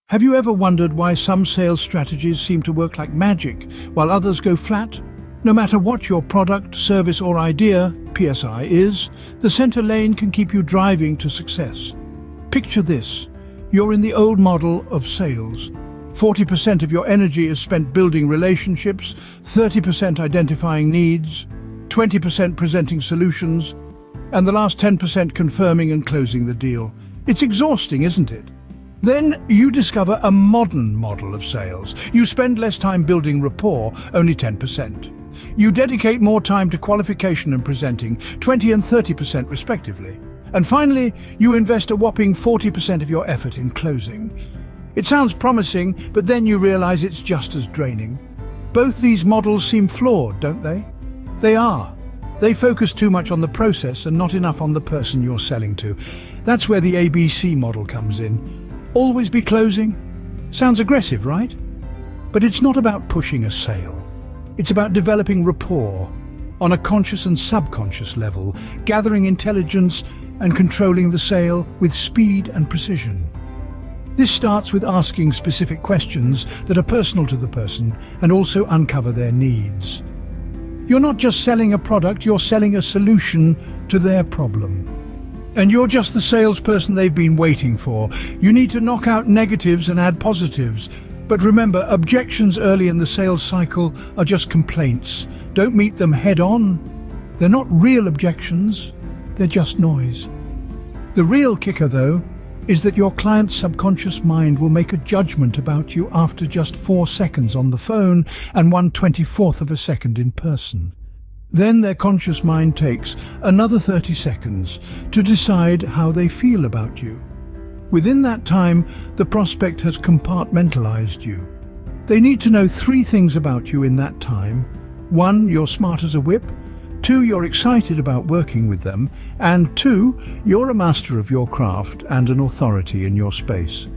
Have you ever wondered why some sales strategies seem to work like magic, while others go flat? No matter what your product, service or idea, PSI, is, the center lane can keep you driving to success. Picture this. You're in the old model of sales. 40% of your energy is spent building relationships, 30% identifying needs, 20% presenting solutions, and the last 10% confirming and closing the deal. It's exhausting, isn't it? Then you discover a modern model of sales. You spend less time building rapport, only 10%. You dedicate more time to qualification and presenting, 20 and 30% respectively. And finally, you invest a whopping 40% of your effort in closing. It sounds promising, but then you realize it's just as draining. Both these models seem flawed, don't they? They are. They focus too much on the process and not enough on the person you're selling to. That's where the ABC model comes in. Always be closing? Sounds aggressive, right? But it's not about pushing a sale. It's about developing rapport on a conscious and subconscious level, gathering intelligence and controlling the sale with speed and precision. This starts with asking specific questions that are personal to the person and also uncover their needs. You're not just selling a product, you're selling a solution to their problem. And you're just the salesperson they've been waiting for. You need to knock out negatives and add positives. But remember, objections early in the sales cycle are just complaints. Don't meet them head on. They're not real objections, they're just noise. The real kicker, though, is that your client's subconscious mind will make a judgment about you after just 4 seconds on the phone and 1/24th of a second in person. Then their conscious mind takes another 30 seconds to decide how they feel about you. Within that time, the prospect has compartmentalized you. They need to know 3 things about you in that time. 1, you're smart as a whip. 2, you're excited about working with them. And 2, you're a master of your craft and an authority in your space.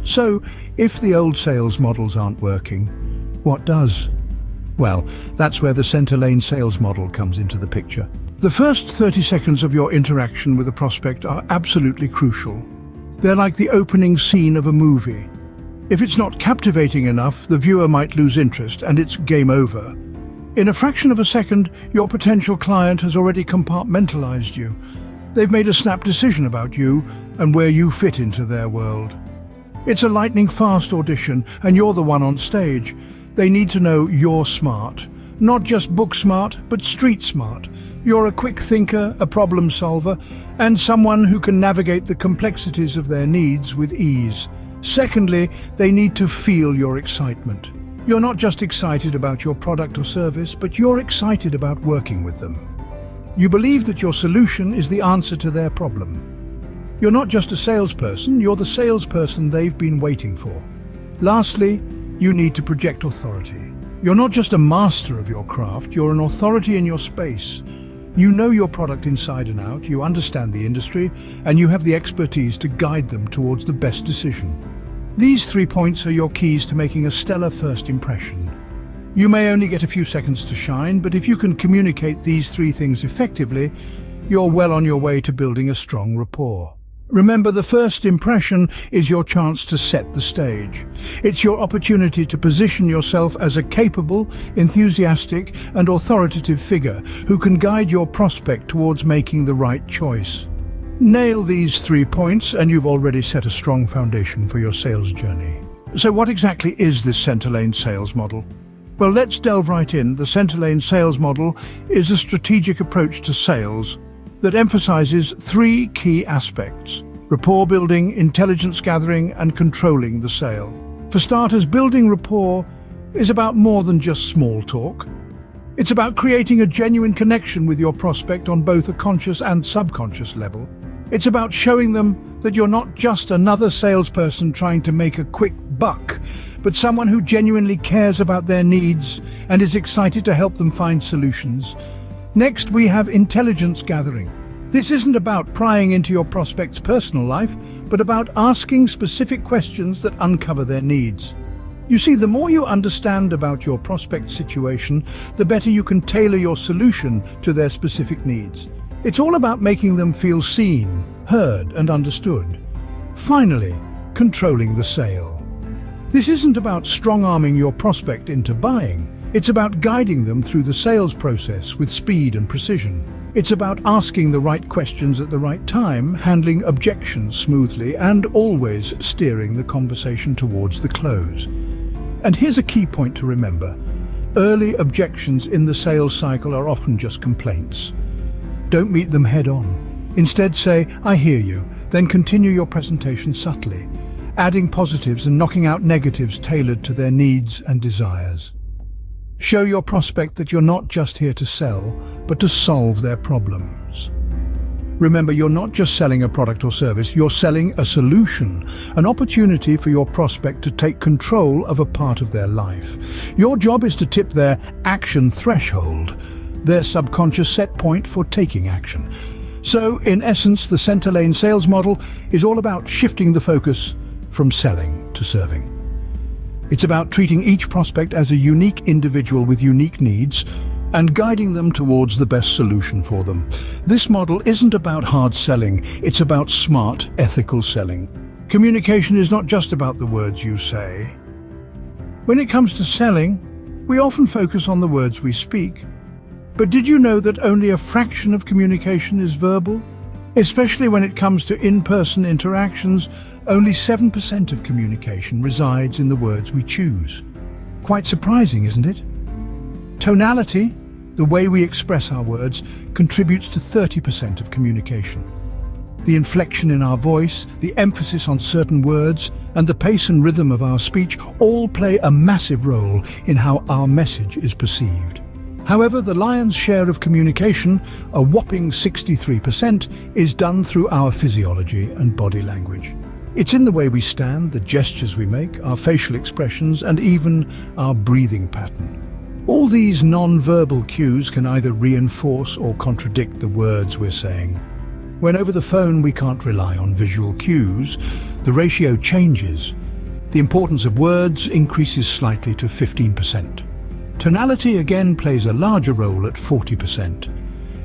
So, if the old sales models aren't working, what does? Well, that's where the Canter Lane Sales model comes into the picture. The first 30 seconds of your interaction with a prospect are absolutely crucial. They're like the opening scene of a movie. If it's not captivating enough, the viewer might lose interest and it's game over. In a fraction of a second, your potential client has already compartmentalized you. They've made a snap decision about you and where you fit into their world. It's a lightning-fast audition, and you're the one on stage. They need to know you're smart. Not just book smart, but street smart. You're a quick thinker, a problem solver, and someone who can navigate the complexities of their needs with ease. Secondly, they need to feel your excitement. You're not just excited about your product or service, but you're excited about working with them. You believe that your solution is the answer to their problem. You're not just a salesperson, you're the salesperson they've been waiting for. Lastly, you need to project authority. You're not just a master of your craft, you're an authority in your space. You know your product inside and out, you understand the industry, and you have the expertise to guide them towards the best decision. These 3 points are your keys to making a stellar first impression. You may only get a few seconds to shine, but if you can communicate these 3 things effectively, you're well on your way to building a strong rapport. Remember, the first impression is your chance to set the stage. It's your opportunity to position yourself as a capable, enthusiastic, and authoritative figure who can guide your prospect towards making the right choice. Nail these 3 points and you've already set a strong foundation for your sales journey. So what exactly is this Canter Lane sales model? Well, let's delve right in. The Canter Lane sales model is a strategic approach to sales that emphasizes 3 key aspects: rapport building, intelligence gathering, and controlling the sale. For starters, building rapport is about more than just small talk. It's about creating a genuine connection with your prospect on both a conscious and subconscious level. It's about showing them that you're not just another salesperson trying to make a quick buck, but someone who genuinely cares about their needs and is excited to help them find solutions. Next, we have intelligence gathering. This isn't about prying into your prospect's personal life, but about asking specific questions that uncover their needs. You see, the more you understand about your prospect's situation, the better you can tailor your solution to their specific needs. It's all about making them feel seen, heard, and understood. Finally, controlling the sale. This isn't about strong-arming your prospect into buying. It's about guiding them through the sales process with speed and precision. It's about asking the right questions at the right time, handling objections smoothly, and always steering the conversation towards the close. And here's a key point to remember. Early objections in the sales cycle are often just complaints. Don't meet them head-on. Instead say, "I hear you," then continue your presentation subtly, adding positives and knocking out negatives tailored to their needs and desires. Show your prospect that you're not just here to sell, but to solve their problems. Remember, you're not just selling a product or service, you're selling a solution, an opportunity for your prospect to take control of a part of their life. Your job is to tip their action threshold, their subconscious set point for taking action. So, in essence, the Canter Lane sales model is all about shifting the focus from selling to serving. It's about treating each prospect as a unique individual with unique needs and guiding them towards the best solution for them. This model isn't about hard selling, it's about smart, ethical selling. Communication is not just about the words you say. When it comes to selling, we often focus on the words we speak. But did you know that only a fraction of communication is verbal? Especially when it comes to in-person interactions, only 7% of communication resides in the words we choose. Quite surprising, isn't it? Tonality, the way we express our words, contributes to 30% of communication. The inflection in our voice, the emphasis on certain words, and the pace and rhythm of our speech all play a massive role in how our message is perceived. However, the lion's share of communication, a whopping 63%, is done through our physiology and body language. It's in the way we stand, the gestures we make, our facial expressions, and even our breathing pattern. All these non-verbal cues can either reinforce or contradict the words we're saying. When over the phone we can't rely on visual cues, the ratio changes. The importance of words increases slightly to 15%. Tonality again plays a larger role at 40%.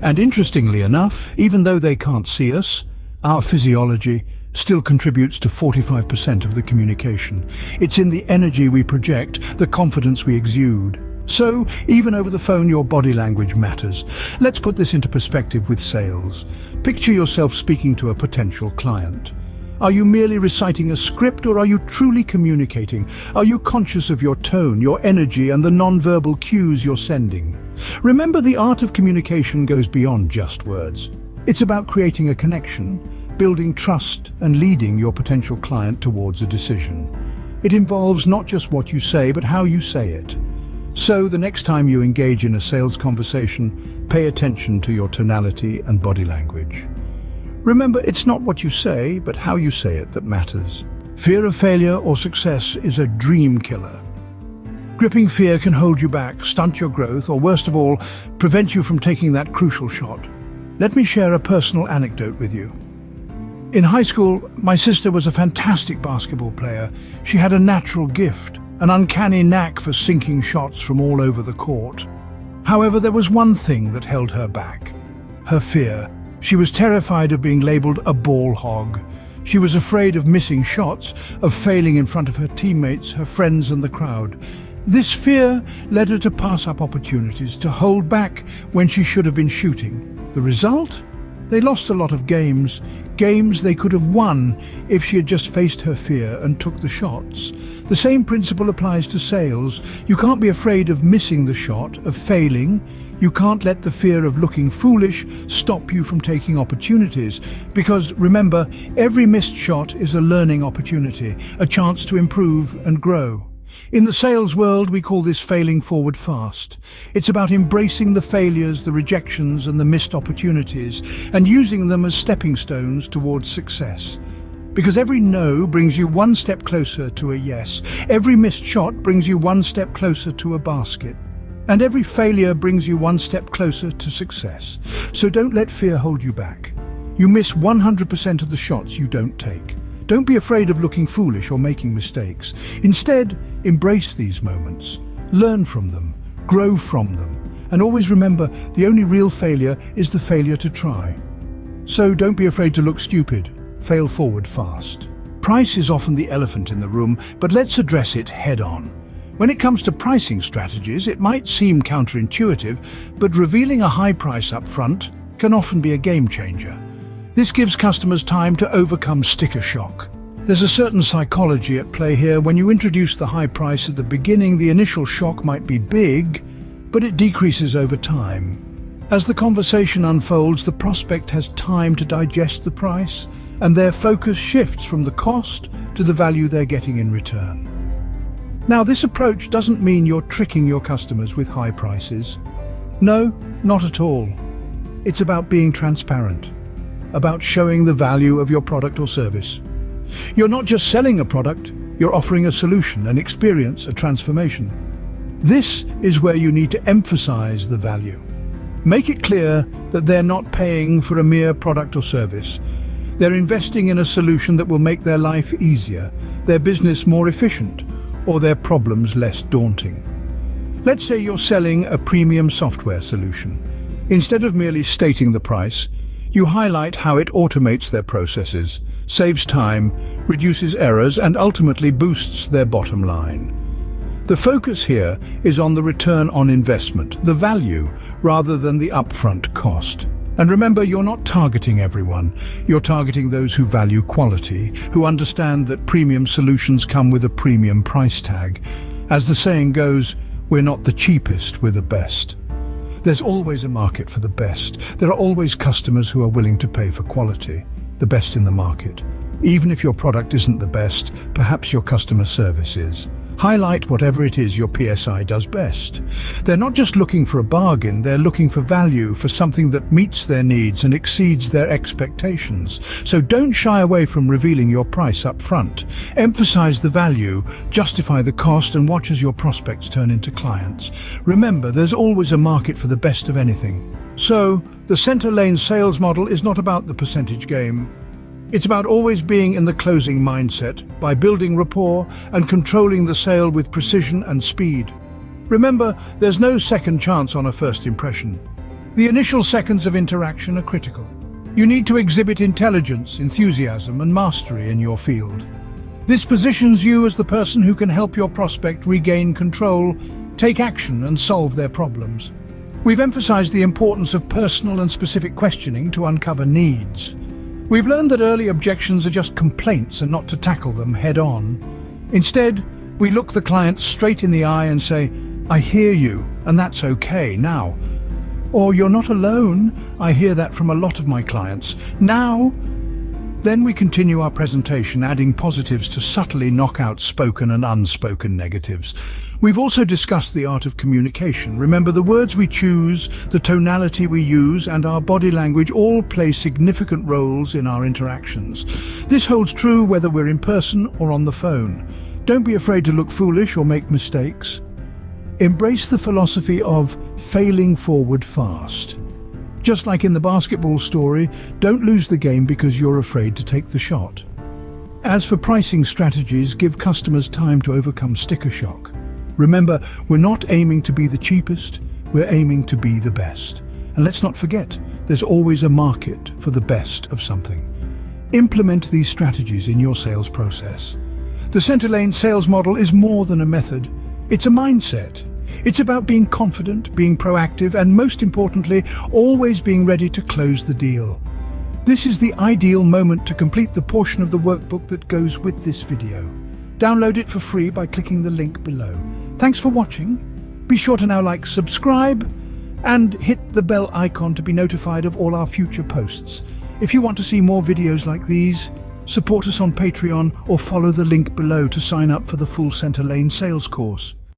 And interestingly enough, even though they can't see us, our physiology still contributes to 45% of the communication. It's in the energy we project, the confidence we exude. So, even over the phone, your body language matters. Let's put this into perspective with sales. Picture yourself speaking to a potential client. Are you merely reciting a script, or are you truly communicating? Are you conscious of your tone, your energy, and the non-verbal cues you're sending? Remember, the art of communication goes beyond just words. It's about creating a connection, building trust, and leading your potential client towards a decision. It involves not just what you say, but how you say it. So, the next time you engage in a sales conversation, pay attention to your tonality and body language. Remember, it's not what you say, but how you say it that matters. Fear of failure or success is a dream killer. Gripping fear can hold you back, stunt your growth, or worst of all, prevent you from taking that crucial shot. Let me share a personal anecdote with you. In high school, my sister was a fantastic basketball player. She had a natural gift, an uncanny knack for sinking shots from all over the court. However, there was one thing that held her back: her fear. She was terrified of being labeled a ball hog. She was afraid of missing shots, of failing in front of her teammates, her friends, and the crowd. This fear led her to pass up opportunities, to hold back when she should have been shooting. The result? They lost a lot of games they could have won if she had just faced her fear and took the shots. The same principle applies to sales. You can't be afraid of missing the shot, of failing. You can't let the fear of looking foolish stop you from taking opportunities. Because remember, every missed shot is a learning opportunity, a chance to improve and grow. In the sales world, we call this failing forward fast. It's about embracing the failures, the rejections, and the missed opportunities, and using them as stepping stones towards success. Because every no brings you one step closer to a yes. Every missed shot brings you one step closer to a basket. And every failure brings you one step closer to success. So don't let fear hold you back. You miss 100% of the shots you don't take. Don't be afraid of looking foolish or making mistakes. Instead, embrace these moments. Learn from them. Grow from them. And always remember, the only real failure is the failure to try. So don't be afraid to look stupid. Fail forward fast. Price is often the elephant in the room, but let's address it head-on. When it comes to pricing strategies, it might seem counterintuitive, but revealing a high price up front can often be a game changer. This gives customers time to overcome sticker shock. There's a certain psychology at play here. When you introduce the high price at the beginning, the initial shock might be big, but it decreases over time. As the conversation unfolds, the prospect has time to digest the price, and their focus shifts from the cost to the value they're getting in return. Now, this approach doesn't mean you're tricking your customers with high prices. No, not at all. It's about being transparent, about showing the value of your product or service. You're not just selling a product, you're offering a solution, an experience, a transformation. This is where you need to emphasize the value. Make it clear that they're not paying for a mere product or service. They're investing in a solution that will make their life easier, their business more efficient, or their problems less daunting. Let's say you're selling a premium software solution. Instead of merely stating the price, you highlight how it automates their processes, saves time, reduces errors, and ultimately boosts their bottom line. The focus here is on the return on investment, the value, rather than the upfront cost. And remember, you're not targeting everyone. You're targeting those who value quality, who understand that premium solutions come with a premium price tag. As the saying goes, we're not the cheapest, we're the best. There's always a market for the best. There are always customers who are willing to pay for quality, the best in the market. Even if your product isn't the best, perhaps your customer service is. Highlight whatever it is your PSI does best. They're not just looking for a bargain, they're looking for value, for something that meets their needs and exceeds their expectations. So don't shy away from revealing your price up front. Emphasize the value, justify the cost, and watch as your prospects turn into clients. Remember, there's always a market for the best of anything. So, the Canter Lane sales model is not about the percentage game. It's about always being in the closing mindset by building rapport and controlling the sale with precision and speed. Remember, there's no second chance on a first impression. The initial seconds of interaction are critical. You need to exhibit intelligence, enthusiasm, and mastery in your field. This positions you as the person who can help your prospect regain control, take action, and solve their problems. We've emphasized the importance of personal and specific questioning to uncover needs. We've learned that early objections are just complaints and not to tackle them head-on. Instead, we look the client straight in the eye and say, "I hear you, and that's okay now." Or, "You're not alone. I hear that from a lot of my clients. Now." Then we continue our presentation, adding positives to subtly knock out spoken and unspoken negatives. We've also discussed the art of communication. Remember, the words we choose, the tonality we use, and our body language all play significant roles in our interactions. This holds true whether we're in person or on the phone. Don't be afraid to look foolish or make mistakes. Embrace the philosophy of failing forward fast. Just like in the basketball story, don't lose the game because you're afraid to take the shot. As for pricing strategies, give customers time to overcome sticker shock. Remember, we're not aiming to be the cheapest, we're aiming to be the best. And let's not forget, there's always a market for the best of something. Implement these strategies in your sales process. The Canter Lane sales model is more than a method, it's a mindset. It's about being confident, being proactive, and most importantly, always being ready to close the deal. This is the ideal moment to complete the portion of the workbook that goes with this video. Download it for free by clicking the link below. Thanks for watching. Be sure to now like, subscribe, and hit the bell icon to be notified of all our future posts. If you want to see more videos like these, support us on Patreon or follow the link below to sign up for the full Canter Lane sales course.